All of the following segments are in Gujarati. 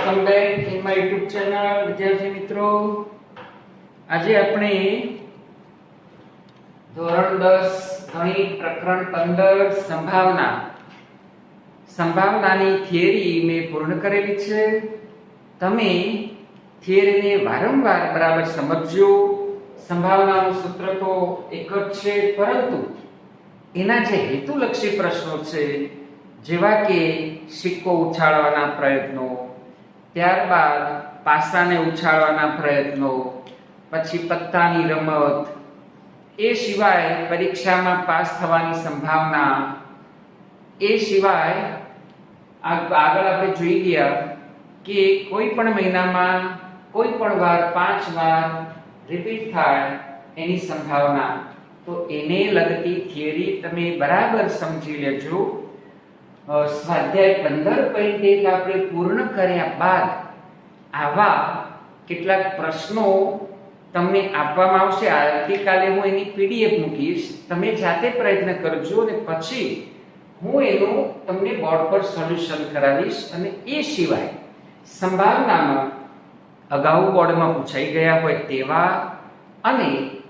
Welcome back in my YouTube channel વિદ્યાર્થી મિત્રો. આજે આપણે ધોરણ 10 ગણિત પ્રકરણ 15 સંભાવનાની થિયરી મેં પૂર્ણ કરેલી છે. તમે થિયરીને વારંવાર બરાબર સમજજો. સંભાવનાનું સૂત્ર તો એક જ છે, પરંતુ એના જે હેતુલક્ષી પ્રશ્નો છે, જેવા કે સિક્કો ઉછાળવાના પ્રયત્નો, ત્યારબાદ પાસાને ઉછાળવાના પ્રયત્નો, પછી પત્તાની રમત, એ સિવાય પરીક્ષામાં પાસ થવાની સંભાવના, એ સિવાય આગળ આપણે જોઈ ગયા કે કોઈ પણ મહિનામાં કોઈ પણ વાર 5 વાર રિપીટ થાય એની સંભાવના, તો એને લગતી થિયરી તમે બરાબર સમજી લેજો. સ્વાધ્યાય 15.1 આપણે પૂર્ણ કર્યા બાદ આવા કેટલાક પ્રશ્નો તમને આપવામાં આવશે. આવતીકાલે હું એની પીડીએફ મૂકીશ, તમે જાતે પ્રયત્ન કરજો અને પછી હું એનું તમને બોર્ડ પર સોલ્યુશન કરાવીશ. અને એ સિવાય સંભાવનામાં અગાઉ બોર્ડમાં પૂછાઈ ગયા હોય તેવા અને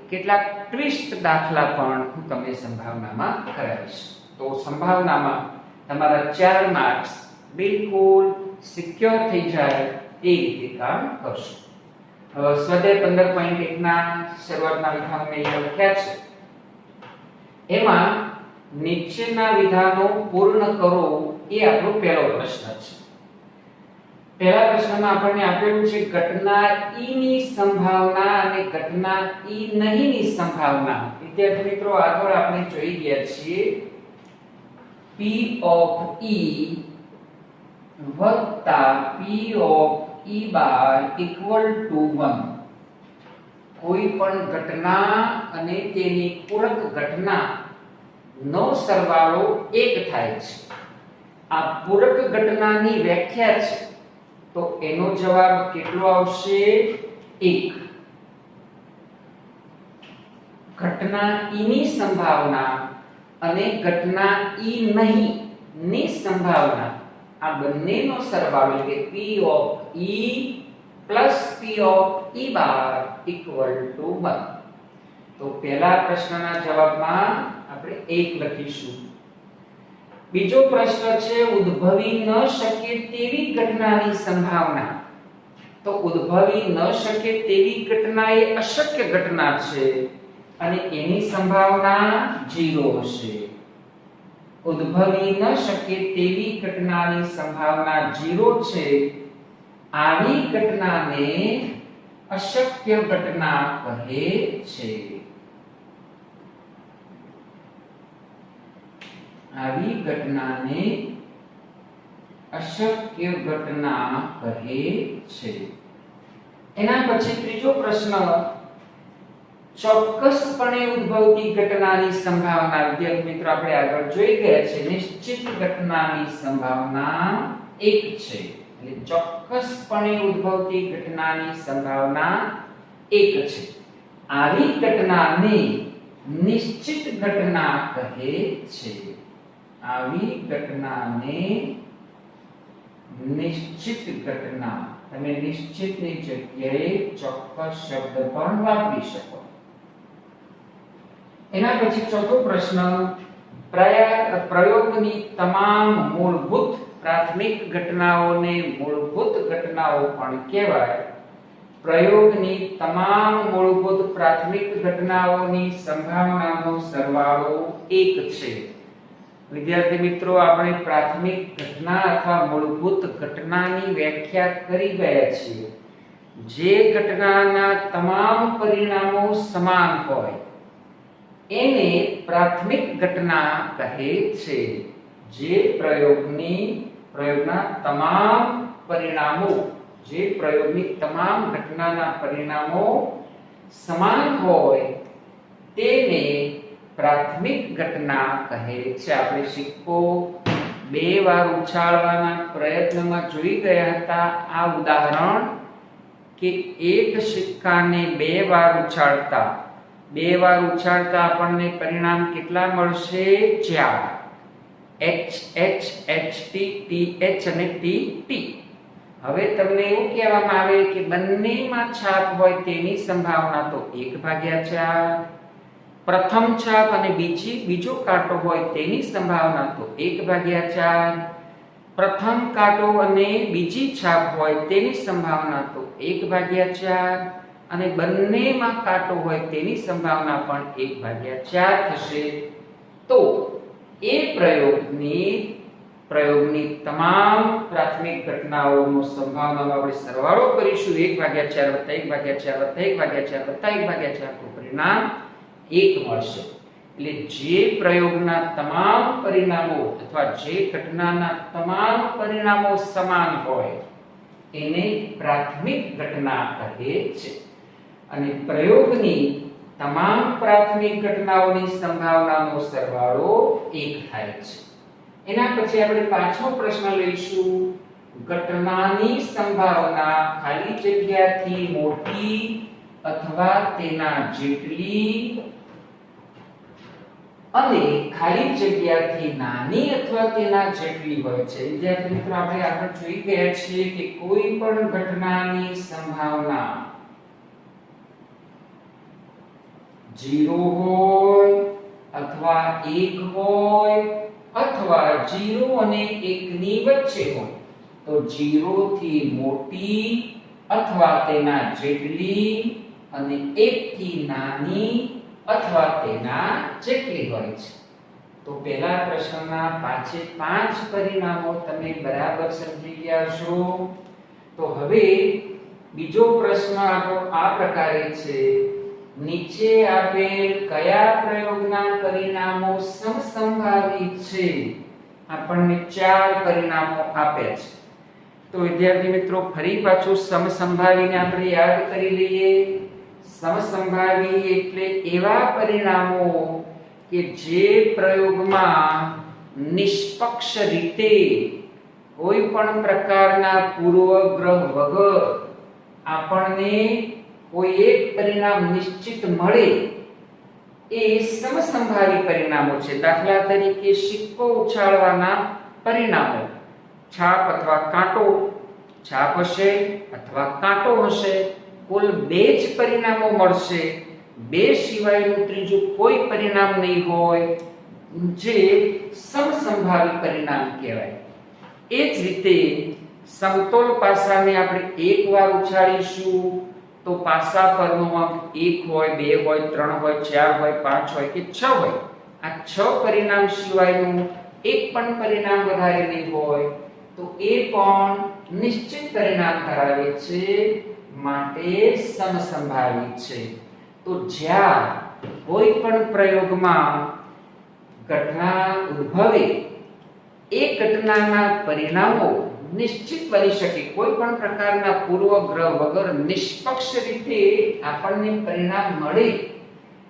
કેટલાક ટ્વિસ્ટ દાખલા પણ હું તમને સંભાવનામાં કરાવીશ. તો સંભાવનામાં તમારા 4 માર્ક્સ બિલકુલ સિક્યોર થઈ જાય એ રીતે કામ કરશો. સ્વાધ્યાય 15.1 ના શરૂઆતના વિધાનો મેં લખ્યા છે. એમાં નીચેના વિધાનો પૂર્ણ કરો એ આપણો પહેલો પ્રશ્ન છે. પહેલા પ્રશ્નમાં આપણને આપેલું છે ઘટના ઈ ની સંભાવના અને ઘટના ઈ નહીં ની સંભાવના. વિદ્યાર્થી મિત્રો, આગળ આપણે જોઈ ગયા છીએ P of E વત્તા P of E bar equal to 1. કોઈ પણ ઘટના અને તેની પૂરક ઘટના નો સરવાળો 1 થાય છે. આ પૂરક ઘટનાની વ્યાખ્યા છે, તો એનો જવાબ કેટલો આવશે? 1. ઘટના E ની સંભાવના અને ઘટના ઈ નહીં ની સંભાવના, આ બંનેનો સરવાળો એટલે P of E plus P of E bar equal to 1. તો પહેલા પ્રશ્નના જવાબમાં આપણે 1 લખીશું. બીજો પ્રશ્ન છે ઉદ્ભવી ન શકે તેવી ઘટનાની સંભાવના. તો ઉદ્ભવી ન શકે તેવી ઘટના એ અશક્ય ઘટના છે અને એની સંભાવના 0 હશે. ઉદ્ભવી ન શકે તેવી ઘટનાની સંભાવના 0 છે. આવી ઘટનાને અશક્ય ઘટના કહે છે. આવી ઘટનાને અશક્ય ઘટના કહે છે. એના પછી ત્રીજો પ્રશ્ન ચોક્કસપણે ઉદ્ભવતી ઘટનાની સંભાવના. વિદ્યાર્થી મિત્રો, આપણે આગળ જોઈ ગયા છે નિશ્ચિત ઘટનાની સંભાવના 1 છે. એટલે ચોક્કસપણે ઉદ્ભવતી ઘટનાની સંભાવના 1 છે. આવી ઘટનાને નિશ્ચિત ઘટના કહે છે. આવી ઘટનાને નિશ્ચિત ઘટના. તમે નિશ્ચિતની જગ્યાએ ચોક્કસ શબ્દ પણ વાપરી શકો. એના પછી ચોથો પ્રશ્ન પ્રયોગની તમામ મૂળભૂત પ્રાથમિક ઘટનાઓને મૂળભૂત ઘટનાઓ પણ કહેવાય. પ્રયોગની તમામ મૂળભૂત પ્રાથમિક ઘટનાઓની સંભાવનાનો સરવાળો 1 છે. વિદ્યાર્થી મિત્રો, આપણે પ્રાથમિક ઘટના અથવા મૂળભૂત ઘટનાની વ્યાખ્યા કરી ગયા છીએ. જે ઘટનાના તમામ પરિણામો સમાન હોય એને પ્રાથમિક ઘટના કહે છે. જે પ્રયોગના તમામ પરિણામો, જે પ્રયોગની તમામ ઘટનાના પરિણામો સમાન હોય તેને પ્રાથમિક ઘટના કહે છે. આપણે સિક્કો 2 વાર ઉછાળવાના પ્રયત્નમાં જોઈ ગયા હતા આ ઉદાહરણ કે એક સિક્કાને 2 વાર ઉછાળતા આપણને પરિણામ કેટલા મળશે? 4. H H H T T H અને T T. હવે તમને એવું કહેવામાં આવે કે બંનેમાં છાપ હોય તેની સંભાવના તો 1/4, પ્રથમ છાપ અને બીજો કાંટો હોય તેની સંભાવના તો 1/4, પ્રથમ કાંટો અને બીજી છાપ હોય તેની સંભાવના તો 1/4 અને બંનેમાં કાંટો હોય તેની સંભાવના પણ 1/4 થશે. તો એ પ્રયોગની તમામ પ્રાથમિક ઘટનાઓનો સંભાવનાનો આપણે સરવાળો કરીશું 1/4 + 1/4 + 1/4 + 1/4 તો પરિણામ 1 મળશે. એટલે જે પ્રયોગના તમામ પરિણામો અથવા જે ઘટનાના તમામ પરિણામો સમાન હોય એને પ્રાથમિક ઘટના કહે છે. અને પ્રયોગની તમામ પ્રાથમિક ઘટનાઓની સંભાવનાનો સરવાળો 1 થાય છે. એના પછી આપણે પાછો પ્રશ્ન લઈશું. ઘટનાની સંભાવના ખાલી જગ્યાથી મોટી અથવા તેના જેટલી અને ખાલી જગ્યાથી નાની અથવા તેના જેટલી હોય છે. વિદ્યાર્થી મિત્રો, આપણે આગળ જોઈ ગયા છીએ કે કોઈ પણ ઘટનાની સંભાવના 0 હોય અથવા 1 હોય અથવા 0 અને 1 ની વચ્ચે હોય તો 0 થી મોટી અથવા તેના જેટલી અને 1 થી નાની અથવા તેના જેટલી હોય છે. તો પહેલા પ્રશ્નના 5 પરિણામો તમે બરાબર સમજી ગયા છો. તો હવે બીજો પ્રશ્ન આ પ્રકારે છે. નીચે આપેલ કયા પ્રયોગના પરિણામો સમસંભાવી છે? આપણને 4 પરિણામો આપ્યા છે. તો વિદ્યાર્થી મિત્રો, ફરી પાછું સમસંભાવીને આપણે યાદ કરી લઈએ. સમસંભાવી એટલે એવા પરિણામો કે જે પ્રયોગમાં નિષ્પક્ષ રીતે કોઈ પણ પ્રકારના પૂર્વગ્રહ વગર આપણને કોઈ એક પરિણામ નિશ્ચિત મળે એ સમસંભાવી પરિણામો છે. દાખલા તરીકે સિક્કો ઉછાળવાના પરિણામો, છાપ અથવા કાંટો, છાપ હશે અથવા કાંટો હશે, કુલ 2 જ પરિણામો મળશે. 2 સિવાયનું ત્રીજું કોઈ પરિણામ નહીં હોય, જે સમસંભાવી પરિણામ કહેવાય. એ જ રીતે સમતોલ પાસાને આપણે એકવાર ઉછાળીશું તો પાસા પરનો અંક 1 હોય, 2 હોય, 3 હોય, 4 હોય, 5 હોય કે 6 હોય. આ 6 પરિણામ સિવાયનું એક પણ પરિણામ વધારે નહીં હોય તો એ પણ નિશ્ચિત પરિણામ ધરાવે છે, માટે સમસંભાવી છે. તો જ્યાં કોઈ પણ પ્રયોગમાં ઘટના ઉદ્ભવે એ ઘટનાના પરિણામો નિશ્ચિત બની શકે, કોઈ પણ પ્રકારના પૂર્વગ્રહ વગર નિષ્પક્ષ રીતે આપણને પરિણામ મળે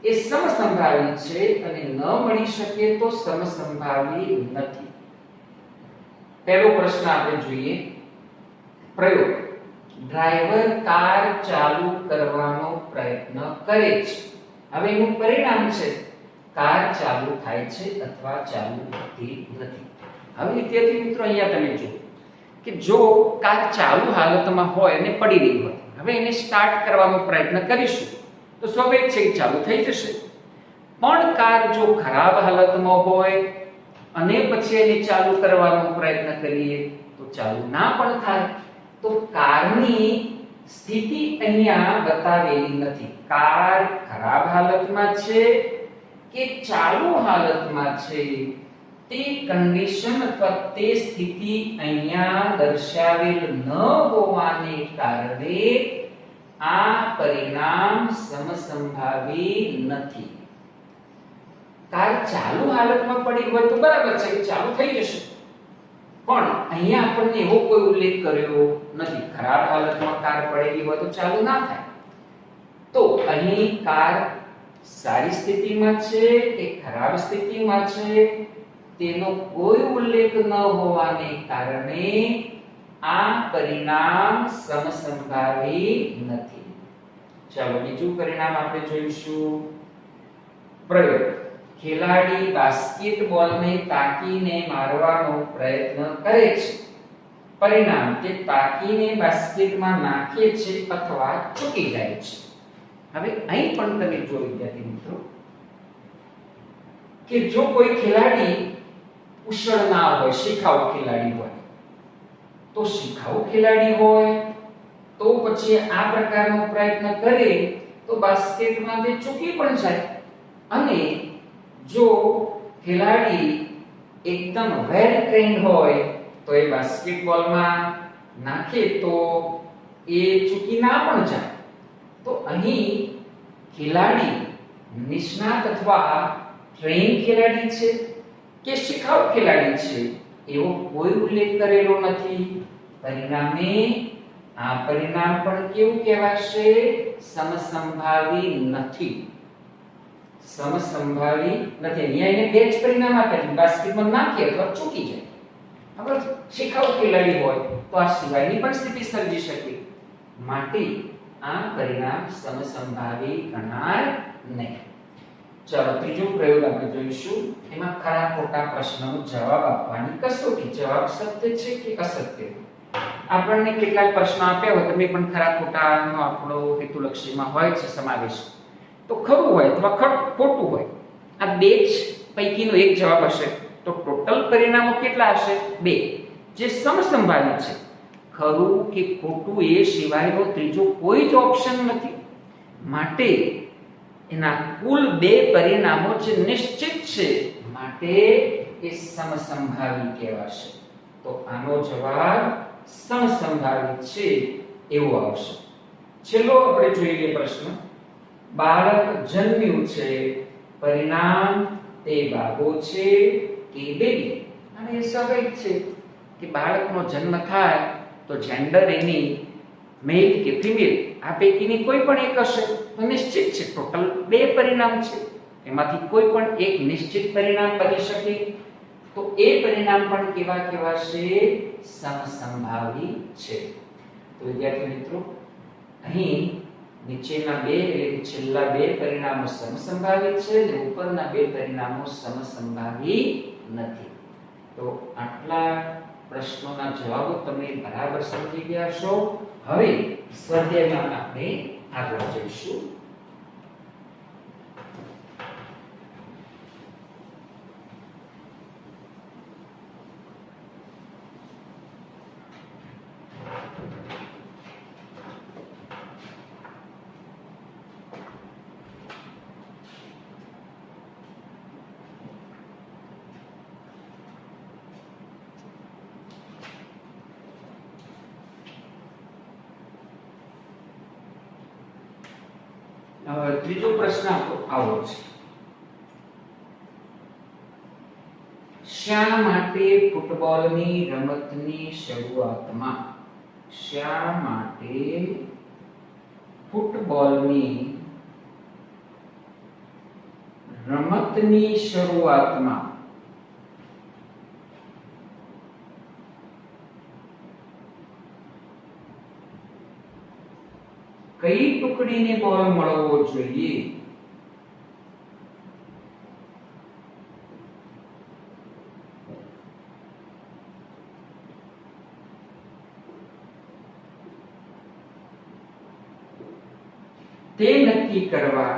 એ સમસંભાવી છે અને ન મળી શકે તો સમસંભાવી નથી. પહેલો પ્રશ્ન આપણે જોઈએ. પ્રયોગ: ડ્રાઈવર કાર ચાલુ કરવાનો પ્રયત્ન કરે છે. હવે એનું પરિણામ છે કાર ચાલુ થાય છે અથવા ચાલુ થતી નથી. હવે વિદ્યાર્થી મિત્રો, અહીંયા તમે જુઓ કે જો કાર ચાલુ હાલતમાં હોય અને પડી રહી હોય, હવે એને સ્ટાર્ટ કરવાનો પ્રયત્ન કરીશું તો સ્વાભાવિક છે કે ચાલુ થઈ જશે. પણ કાર જો ખરાબ હાલતમાં હોય અને પછી એને ચાલુ કરવાનો પ્રયત્ન કરીએ તો ચાલુ ના પણ થાય. તો કારની સ્થિતિ અહીંયા બતાવેલી નથી. કાર ખરાબ હાલતમાં છે કે ચાલુ હાલતમાં છે તે કન્ડિશન અથવા તે સ્થિતિ અહીંયા દર્શાવેલ ન હોવાને કારણે આ પરિણામ સમસંભાવી નથી. કાર ચાલુ હાલતમાં પડી હોય તો બરાબર છે કે ચાલુ થઈ જશે, પણ અહીંયા આપણને એવો કોઈ ઉલ્લેખ કર્યો નથી. ખરાબ હાલતમાં કાર પડેલી હોય તો ચાલુ ના થાય. તો અહીં કાર સારી સ્થિતિમાં છે કે ખરાબ સ્થિતિમાં છે તેનો કોઈ ઉલ્લેખ ન હોવાને કારણે આ પરિણામ સમસંભાવી નથી. ચાલો બીજું પરિણામ આપણે જોઈશું. પ્રયોગ: ખેલાડી બાસ્કેટબોલને તાકીને મારવાનો પ્રયત્ન કરે છે. પરિણામ તે તાકીને બાસ્કેટમાં નાખે છે અથવા ચૂકી જાય છે. હવે અહીં પણ તમે જો વિદ્યાર્થી મિત્રો કે જો કોઈ ખેલાડી કુશળ ના હોય, શિખાઉ ખેલાડી હોય, તો શિખાઉ ખેલાડી હોય તો પછી આ પ્રકારનો પ્રયત્ન કરે તો બાસ્કેટમાં તે ચૂકી પણ જાય. અને જો ખેલાડી એકદમ વેલ ટ્રેન્ડ હોય તો એ બાસ્કેટબોલમાં નાખે તો એ ચૂકી ના પણ જાય. તો અહીં ખેલાડી નિષ્ણાત અથવા ટ્રેન ખેલાડી છે કે શિખાઉ ખેલાડી છે એવો કોઈ ઉલ્લેખ કરેલો નથી. પરિણામે આ પરિણામ પણ કેવું કહેવાશે? સમસંભાવી નથી. સમસંભાવી નથી. અહીંયા એને બે જ પરિણામ આપેલું, બાસ્કેટમાં નાખે અથવા ચૂકી જાય. હવે શિખાઉ ખેલાડી હોય તો આ સિવાયની પણ સ્થિતિ સર્જી શકે, માટે આ પરિણામ સમસંભાવી ગણાય નહીં. ચાલો ત્રીજો પ્રયોગ આપણે જોઈશું. એમાં ખરા ખોટા પ્રશ્નનો જવાબ આપવાની કસોટી. જવાબ સત્ય છે કે અસત્ય. આપણને કેટલાક પ્રશ્નો આપ્યા હોય, તમે પણ ખરા ખોટાનો આપણો હેતુલક્ષીમાં હોય છે સમાવેશ, તો ખરું હોય અથવા ખોટું હોય, આ બે જ પૈકીનો એક જવાબ હશે. તો ટોટલ પરિણામો કેટલા હશે? 2, જે સમસંભાવી છે. ખરું કે ખોટું એ સિવાયનો ત્રીજો કોઈ જ ઓપ્શન નથી, માટે એના કુલ 2 પરિણામો જે નિશ્ચિત છે, માટે એ સમસંભાવી કહેવાશે. તો આનો જવાબ સમસંભાવી છે એવો આવશે. છેલ્લો આપણે જોઈએ પ્રશ્ન. બાળક જન્મ્યું છે, પરિણામ તે બાબો છે કે બેબી? અને એ સ્વાભાવિક છે કે બાળકનો જન્મ થાય તો જેન્ડર એની મેલ કે ફિમેલ આ પૈકીની કોઈ પણ એક હશે. તો નિશ્ચિત છે ટોટલ 2 પરિણામ છે, એમાંથી કોઈ પણ એક નિશ્ચિત પરિણામ બની શકે. તો એ પરિણામ પણ કેવા કહેવાશે? સમસંભાવી છે. તો વિદ્યાર્થી મિત્રો, અહીં નીચેના 2 એટલે છેલ્લા 2 પરિણામો સમસંભાવી છે અને ઉપરના 2 પરિણામો સમસંભાવી નથી. તો આટલા પ્રશ્નોના જવાબો તમે બરાબર સમજી ગયા છો. હવે સ્વાધ્યાયમાં આપણે આગળ જઈશું. ત્રીજો પ્રશ્ન આવો છે. શા માટે ફૂટબોલની રમતની શરૂઆતમાં કઈ ટુકડીને બોલ મળવો જોઈએ? તે નક્કી કરવા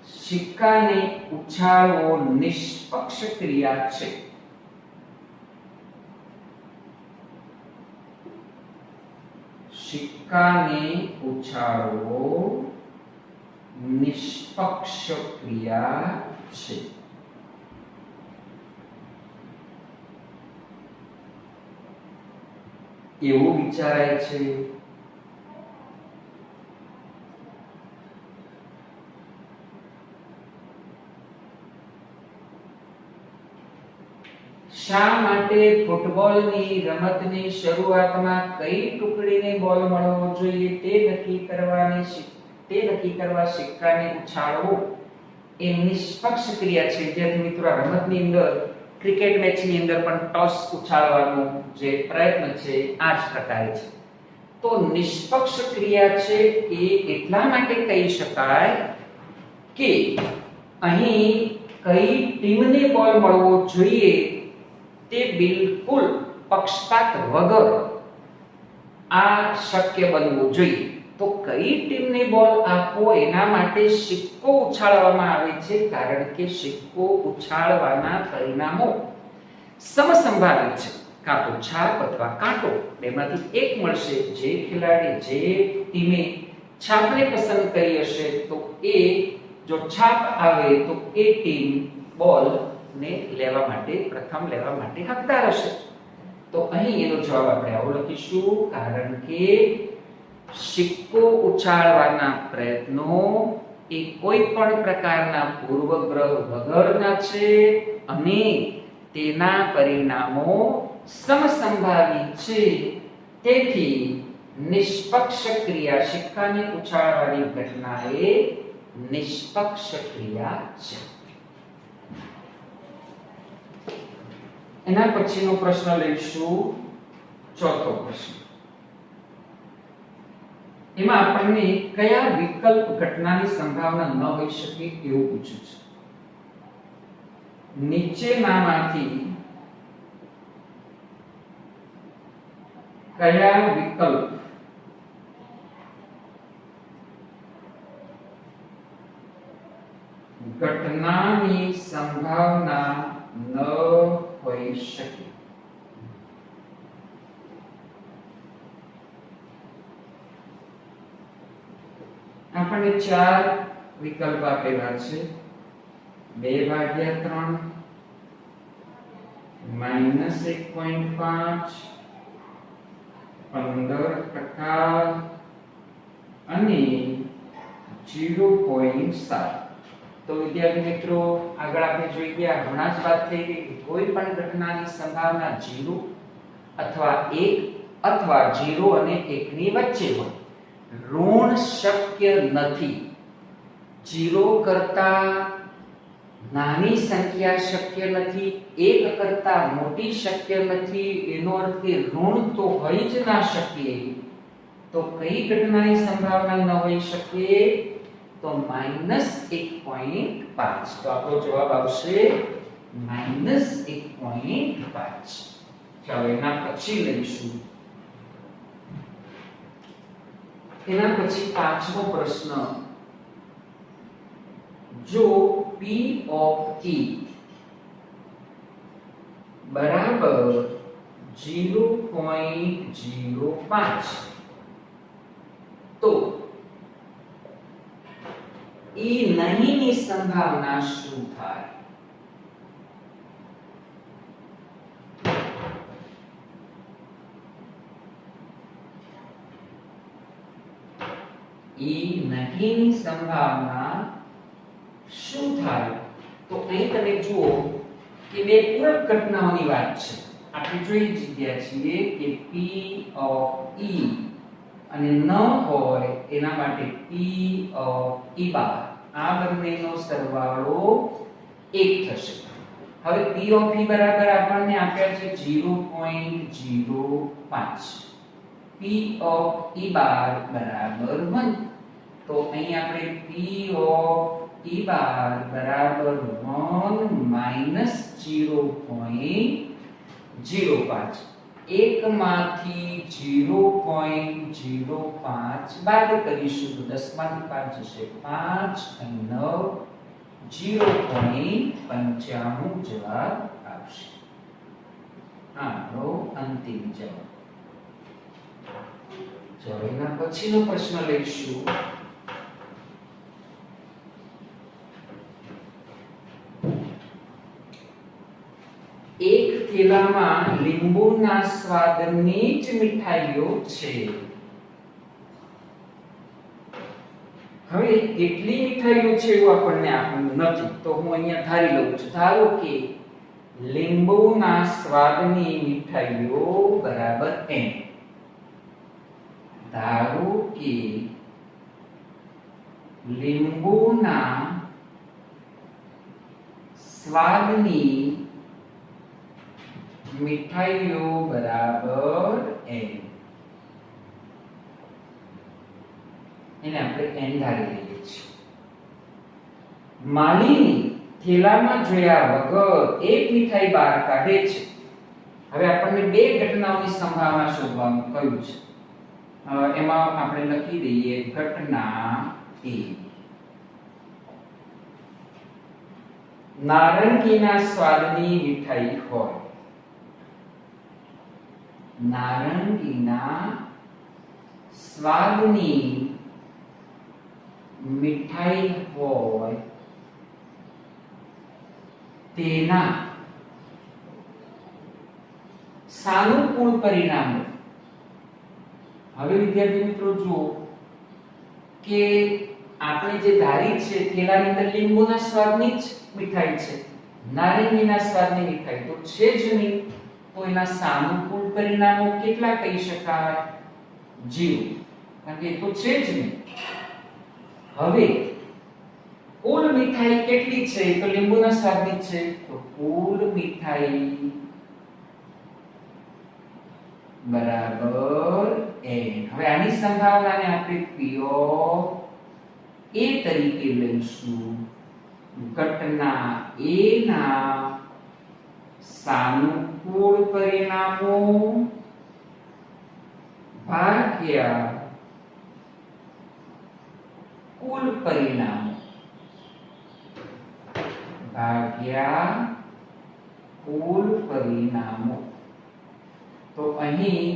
સિક્કાને ઉછાળવો નિષ્પક્ષ ક્રિયા છે. સિક્કાને ઉછાળવો નિષ્પક્ષ ક્રિયા છે. એવું વિચારાય છે. શા માટે ફૂટબોલની રમતની શરૂઆતમાં કઈ ટુકડીને બોલ મળવો જોઈએ તે નક્કી કરવા સિક્કાને ઉછાળવો એ નિષ્પક્ષ ક્રિયા છે. વિદ્યાર્થી મિત્રો, આ રમતની અંદર ક્રિકેટ મેચની અંદર પણ ટોસ ઉછાળવાનો જે પ્રયત્ન છે આ જ પ્રકારે છે. તો નિષ્પક્ષ ક્રિયા છે એ એટલા માટે કહી શકાય કે અહીં કઈ ટીમને બોલ મળવો જોઈએ તે બિલકુલ પક્ષપાત વગર આ શક્ય બનવું જોઈએ. તો કઈ ટીમને બોલ આપવો એના માટે સિક્કો ઉછાળવામાં આવે છે, કારણ કે સિક્કો ઉછાળવાના પરિણામો સમસંભાવિત છે. કાં તો છાપ અથવા કાંટો બેમાંથી એક મળશે. જે ખેલાડી જે ટીમે છાપને પસંદ કરી હશે તો એ જો છાપ આવે તો એ ટીમ બોલ ને લેવા માટે પ્રથમ લેવા માટે હકદાર હશે. તો અહીં એનો જવાબ આપણે આવો લખીશું, કારણ કે સિક્કો ઉછાળવાના પ્રયત્નો એ કોઈ પણ પ્રકારના પૂર્વગ્રહ વગરના છે અને તેના પરિણામો સમસંભાવી છે. તેથી નિષ્પક્ષ ક્રિયા, સિક્કાને ઉછાળવાની ઘટના એ નિષ્પક્ષ ક્રિયા છે. એના પછીનો પ્રશ્ન લઈશું, ચોથો પ્રશ્ન. એમાં આપણને કયા વિકલ્પ ઘટનાની સંભાવના ન હોઈ શકે એવું પૂછ્યું છે. નીચેનામાંથી કયા વિકલ્પ ઘટનાની સંભાવના ન હોઈ શકે? આપણને ચાર વિકલ્પ આપેલા છે. 2/3, -1.5, 15% અને 0.7. તો વિદ્યાર્થી મિત્રો, આગળ આપણે જોઈ ગયા, હમણાં જ વાત થઈ ગઈ કે કોઈ પણ ઘટનાની સંભાવના 0 અથવા 1 અથવા 0 અને 1 ની વચ્ચે હોય. ઋણ શક્ય નથી. 0 કરતા નાની સંખ્યા શક્ય નથી, 1 કરતા મોટી શક્ય નથી. એનો અર્થ કે ઋણ તો હોઈ જ ના શકે. તો કઈ ઘટનાની સંભાવના ન હોઈ શકે? તો -1.5. તો આપણો જવાબ આવશે -1.5. ચાલો એના પછી લઈશું. એના પછી પાંચમો પ્રશ્ન. જો P of E બરાબર 0.05 તો E નહીંની સંભાવના શું થાય? E નહીંની સંભાવના શું થાય? તો અહીં તમે જુઓ કે બે પૂરક ઘટનાઓની વાત છે. આપણે જોઈ ગયા છીએ કે P of E અને ન હોય એના માટે P of E બાર, આ બંનેનો સરવાળો 1 થશે. હવે P of E બરાબર આપણને આપ્યા છે 0.05. P of E બાર બરાબર 1. તો અહીં આપણે P of E બાર બરાબર 1 minus 0.05. 1 માંથી 0.05 બાદ કરીશું તો 10 માંથી 5 જશે 5 અને 9 0.95 જવાબ આવશે. આપણો અંતિમ જવાબ. ચાલો એના પછીનો પ્રશ્ન લઈશું. એક થેલામાં લીંબુના સ્વાદની જ મીઠાઈઓ છે. હવે કેટલી મીઠાઈઓ છે એવું આપણને આપ્યું નથી, તો હું અહીંયા ધારી લઉં છું. ધારો કે લીંબુના સ્વાદની મીઠાઈઓ બરાબર n. ધારો કે લીંબુના સ્વાદની મીઠાઈઓ બરાબર n. એને આપણે n ધારી લઈએ છીએ. માલિની થેલામાં જોયા વગર એક મીઠાઈ બહાર કાઢે છે. હવે આપણને બે ઘટનાઓની સંભાવના શોધવાનું કહ્યું છે. એમાં આપણે લખી દઈએ ઘટના એ. નારંગીના સ્વાદની મીઠાઈ હોય. નારંગીના સ્વાદની મીઠાઈ હોય તેના સાનુકૂળ પરિણામો. હવે વિદ્યાર્થી મિત્રો જુઓ કે આપણે જે ધારી છે થેલાની અંદર લીંબુના સ્વાદની જ મીઠાઈ છે, નારંગીના સ્વાદની મીઠાઈ તો છે જ નહીં. તો એના સાનુકૂળ પરિણામો કેટલા કહી શકાય? 0, કારણ કે એ તો છે જ નહીં. હવે કુલ મીઠાઈ કેટલી છે? તો લીંબુના સ્વાદની છે, તો કુલ મીઠાઈ બરાબર n. હવે આની સંભાવનાને આપણે p ઓફ a તરીકે લઈશું. ઘટના a ના સાનુકૂળ પરિણામો ભાગ્યા કુલ પરિણામો ભાગ્યા કુલ પરિણામો. તો અહીં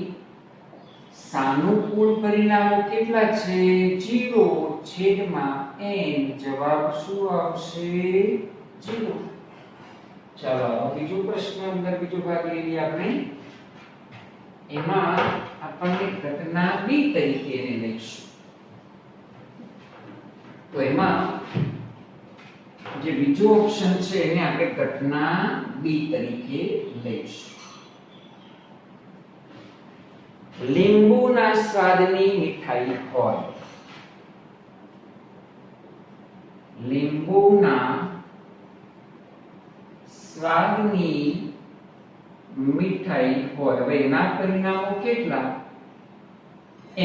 સાનુકૂળ પરિણામો કેટલા છે? 0/n. જવાબ શું આવશે? 0. ચાલો બીજો પ્રશ્ન અંદર બીજો ભાગ લઈએ આપણે. એમાં આપણને ઘટના b તરીકે એને લઈશું. તો એમાં જે બીજો ઓપ્શન છે એને આપણે ઘટના b તરીકે લઈશું. લીંબુના સ્વાદની મીઠાઈ હોય. લીંબુના સ્વાદની મીઠાઈ હોય. હવે એના પરિણામો કેટલા? n.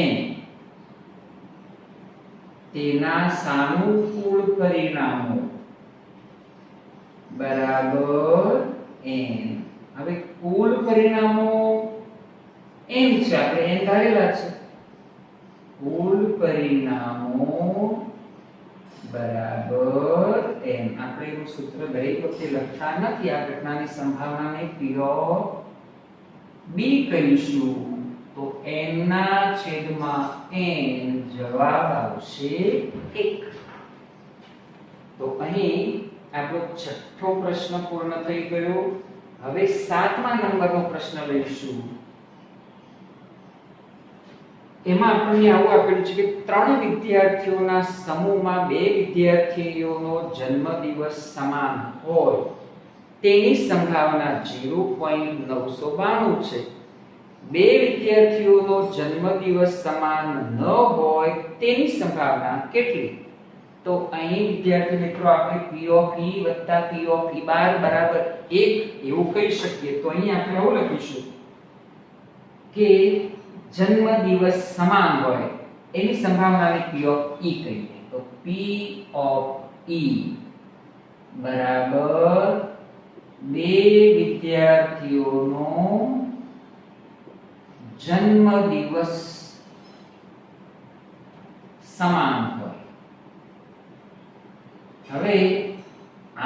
તેના સાનુકૂળ પરિણામો બરાબર n. હવે કુલ પરિણામો n છે, આપણે n ધારેલા છે. કુલ પરિણામો બરાબર n. આપણે એનું સૂત્ર દરેક વખતે લખતા નથી. આ ઘટનાની સંભાવનાને p ઓફ b કહીશું. તો n ના છેદમાં n જવાબ આવશે 1. તો અહીં આપણો છઠ્ઠો પ્રશ્ન પૂર્ણ થઈ ગયો. હવે 7મા નંબરનો પ્રશ્ન લઈશું. એમાં આપણને આવું આપેલું છે કે 3 વિદ્યાર્થીઓના સમૂહમાં 2 વિદ્યાર્થીઓનો જન્મદિવસ સમાન હોય તેની સંભાવના 0.992 છે. 2 વિદ્યાર્થીઓનો જન્મદિવસ સમાન ન હોય તેની સંભાવના કેટલી? તો અહીં વિદ્યાર્થી મિત્રો આપણે p ઓફ e વત્તા p ઓફ e બાર બરાબર 1 એવું કહી શકીએ. તો અહીં આપણે આવું લખીશું કે જન્મદિવસ સમાન હોય એની સંભાવનાને p ઓફ e કહીએ. તો p ઓફ e બરાબર 2 વિદ્યાર્થીઓનો જન્મદિવસ સમાન હોય. હવે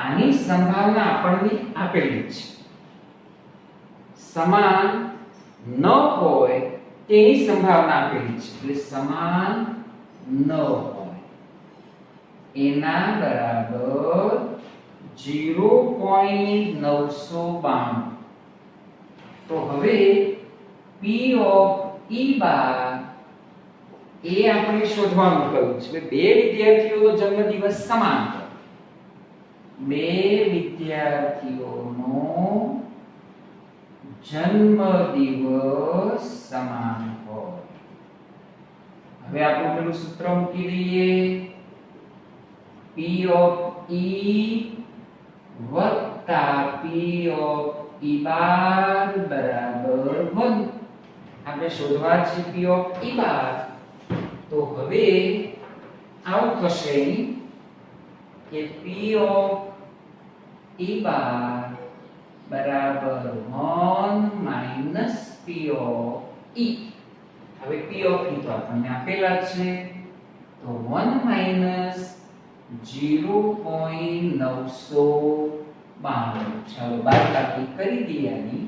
આની સંભાવના આપણને આપેલી છે. સમાન ન હોય તેની સંભાવના આપેલી છે. એટલે સમાન ન હોય એના બરાબર 0.992. તો હવે p ઓફ e બાર એ આપણે શોધવાનું કહ્યું છે. બે વિદ્યાર્થીઓનો જન્મદિવસ સમાન હોય. 2 વિદ્યાર્થીઓનો જન્મદિવસ સમાન હોય. હવે આપણે પેલું સૂત્ર મૂકી દઈએ. p ઓફ e વત્તા p ઓફ e બાર બરાબર 1. આપણે શોધવા છે p ઓફ e બાર. તો હવે આવું થશે કે P of E bar બરાબર 1 માઈનસ P of E. હવે P of E તો આપણને આપેલા છે, તો 1 માઈનસ 0.992. ચાલો બાદબાકી કરી દઈએ આની.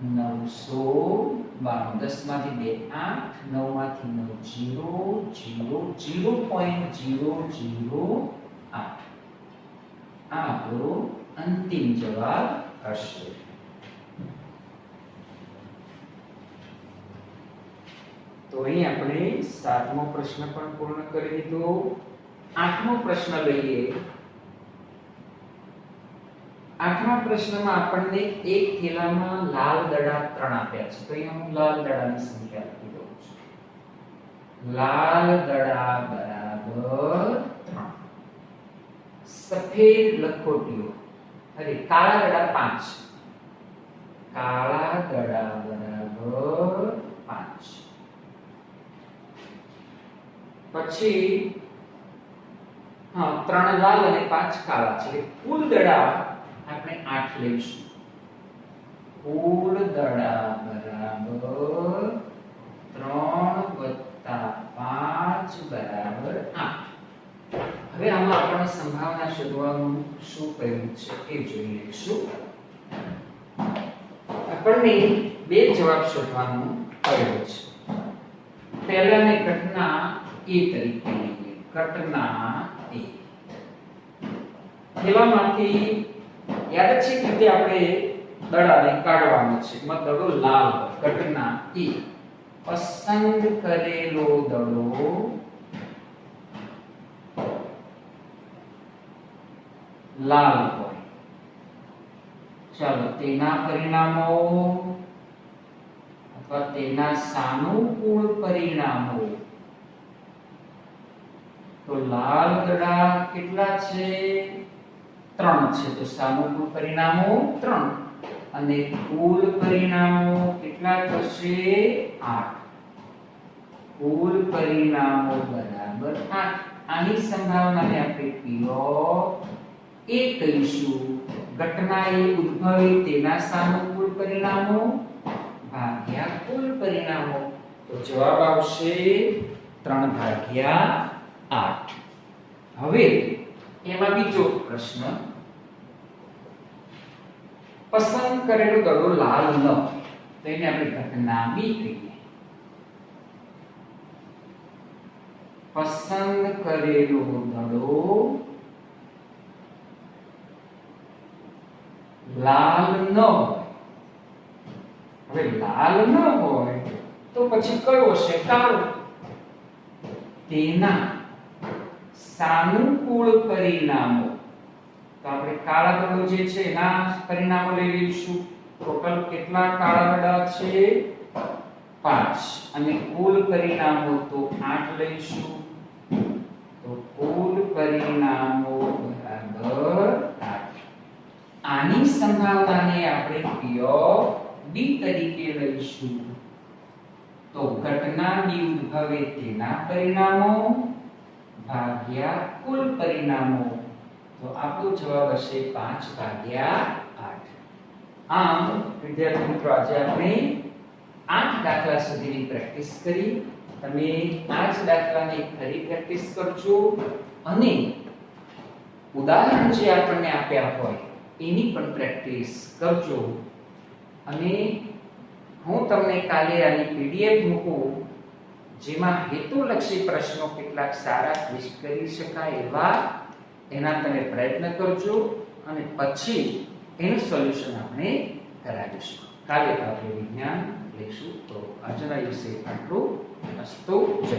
992, 10 માંથી 2 8, 9 માંથી 9 0 0.008. આ આપણો અંતિમ જવાબ હશે. તો અહીં આપણે 7મો પ્રશ્ન પણ પૂર્ણ કરી દીધો. 8મો પ્રશ્ન લઈએ. 8મા પ્રશ્નમાં આપણને એક થેલામાં લાલ દડા 3 આપ્યા છે. તો અહીંયા હું લાલ દડાની સંખ્યા લખી દઉં છું. લાલ દડા બરાબર 3. સફેદ લખોટીઓ, અરે કાળા દડા 5. કાળા દડા બરાબર 5. પછી 3 લાલ અને 5 કાળા છે. કુલ દડા આપણે 8 લઈશું. કુલ દડા બરાબર 3 + 5 બરાબર 8. હવે આમાં આપણે સંભાવના શોધવાનું શું કહ્યું છે એ જોઈ લઈશું. આપણને બે જવાબ શોધવાનું કહ્યું છે. પહેલાને ઘટના A તરીકે લઈએ. ઘટના A. થેલામાંથી યાદચ્છિક રીતે આપણે દડાને કાઢવાનો છે. દડો લાલ. ઘટના A. પસંદ કરેલો દડો લાલ હોય. ચાલો તેના પરિણામો અથવા તેના સાનુકૂળ પરિણામો. તો લાલ દડા કેટલા છે? 3 છે. તો સાનુકૂળ પરિણામો 3 અને કુલ પરિણામો કેટલા થશે? 8. કુલ પરિણામો બરાબર 8. આની સંભાવનાને આપણે P of A કહીશું. ઘટના એ ઉદ્ભવે તેના સાનુકૂળ પરિણામો ભાગ્યા કુલ પરિણામો. તો જવાબ આવશે 3/8. હવે એમાં બીજો પ્રશ્ન. પસંદ કરેલો દડો લાલ ન, તો એને આપણે ઘટના B કહીએ. પસંદ કરેલો દડો લાલ ન હોય. હવે લાલ ન હોય તો પછી કયો હશે? કાળો. તેના સાનુકૂળ પરિણામો. તો આપણે કાળા દડો જે છે એના પરિણામો લઈ લઈશું. ટોટલ કેટલા કાળા દડા છે? 5 અને કુલ પરિણામો તો 8 લઈશું. તો કુલ પરિણામો બરાબર 8. આની સંભાવનાને આપણે P of B તરીકે લઈશું. તો ઘટના B ઉદ્ભવે તેના પરિણામો ભાગ્યા કુલ પરિણામો. તો આપણો જવાબ હશે 5/8. આમ વિદ્યાર્થી મિત્રો, આજે આપણે 8 દાખલા સુધીની પ્રેક્ટિસ કરી. તમે આ જ દાખલાની ફરી પ્રેક્ટિસ કરજો અને ઉદાહરણ જે આપણને આપ્યા હોય એની પણ પ્રેક્ટિસ કરજો. અને હું તમને કાલે આની PDF મૂકું, જેમાં હેતુલક્ષી પ્રશ્નો કેટલાક સારા ક્વિઝ કરી શકાય એવા એના તમે પ્રયત્ન કરજો અને પછી એનું સોલ્યુશન આપણે કરાવીશું. કાલે આપણે વિજ્ઞાન લઈશું. તો આજના દિવસે આટલું. અસ્તુ. જય.